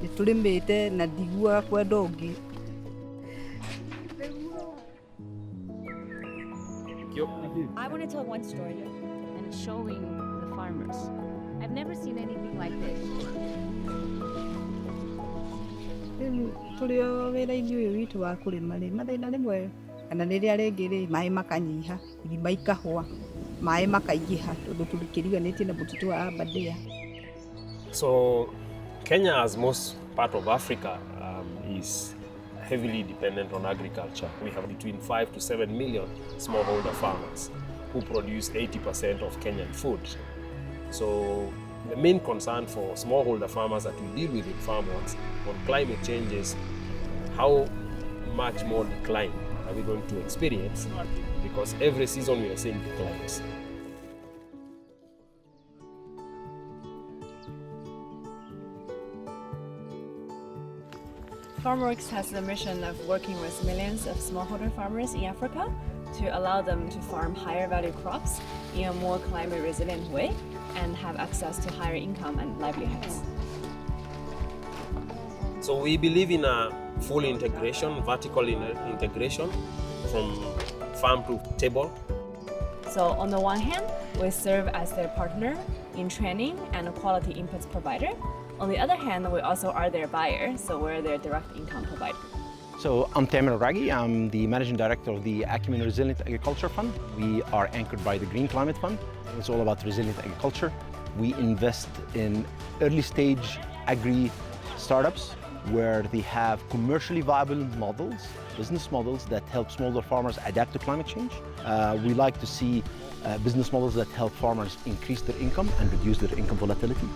Nitulimite na ndigua kwenda ungi. I want to tell one story and showing the farmers. I've never seen anything like this. Tulio wira ithuĩ witũ wa kũrĩma rĩ mathĩna rĩmwe kana rĩrĩa rĩngĩ rĩ maĩ makanyiha irima ikahwa maĩ makaingĩha tondũ tũkĩriganĩtie na mũtitũ wa Aberdare. So Kenya, as most part of Africa, is heavily dependent on agriculture. We have between 5 to 7 million smallholder farmers who produce 80% of Kenyan food. So the main concern for smallholder farmers that we deal with in FarmWorks on climate change is how much more decline are we going to experience, because every season we are seeing declines. FarmWorks has the mission of working with millions of smallholder farmers in Africa to allow them to farm higher value crops in a more climate resilient way and have access to higher income and livelihoods. So we believe in a full integration, vertical integration from farm to table. So on the one hand, we serve as their partner in training and a quality inputs provider. On the other hand, we also are their buyer, so we're their direct income provider. So I'm Tamer Raghi, I'm the Managing Director of the Acumen Resilient Agriculture Fund. We are anchored by the Green Climate Fund. It's all about resilient agriculture. We invest in early stage agri-startups where they have commercially viable models, business models that help smallholder farmers adapt to climate change. We like to see business models that help farmers increase their income and reduce their income volatility.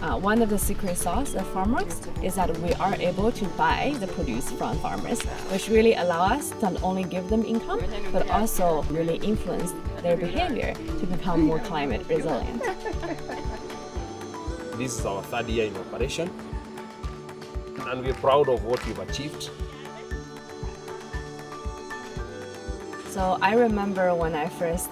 One of the secret sauce of FarmWorks is that we are able to buy the produce from farmers, which really allow us to not only give them income, but also really influence their behavior to become more climate resilient. This is our third year in operation, and we're proud of what we've achieved. So I remember when I first,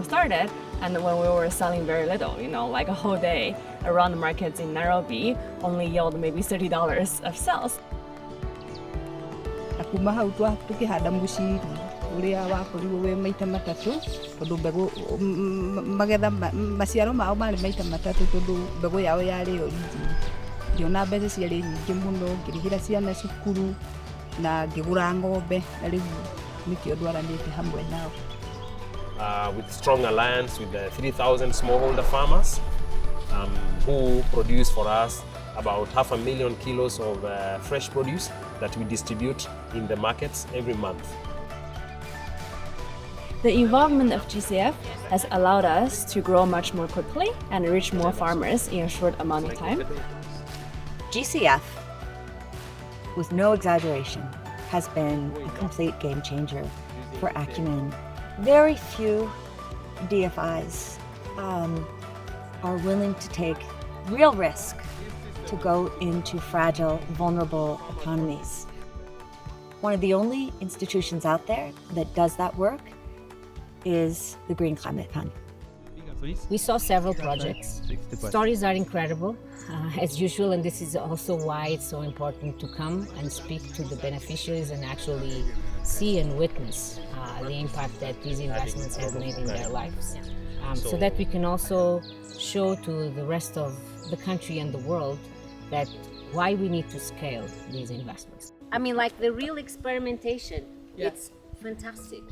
started, and when we were selling very little, like a whole day around the markets in Nairobi, only yield maybe $30 of sales. Kuma hau tukihanda muciri uria wakorirwo wi maita matatu tondu mbegu magetha maciaro mao mari maita matatu tondu mbegu yao yari origin. Ndiona mbeca ciari nyingi muno ngirigira ciana cukuru na ngigura ng'ombe na riu nikio ndwaranite hamwe nao. With strong alliance with the 3,000 smallholder farmers who produce for us about 500,000 kilos of fresh produce that we distribute in the markets every month. The involvement of GCF has allowed us to grow much more quickly and reach more farmers in a short amount of time. GCF, with no exaggeration, has been a complete game changer for Acumen. Very few DFIs are willing to take real risk to go into fragile, vulnerable economies. One of the only institutions out there that does that work is the Green Climate Fund. We saw several projects. Stories are incredible, as usual, and this is also why it's so important to come and speak to the beneficiaries and actually see and witness the impact that these investments have made in their lives. So that we can also show to the rest of the country and the world that why we need to scale these investments. I mean, like the real experimentation. It's fantastic.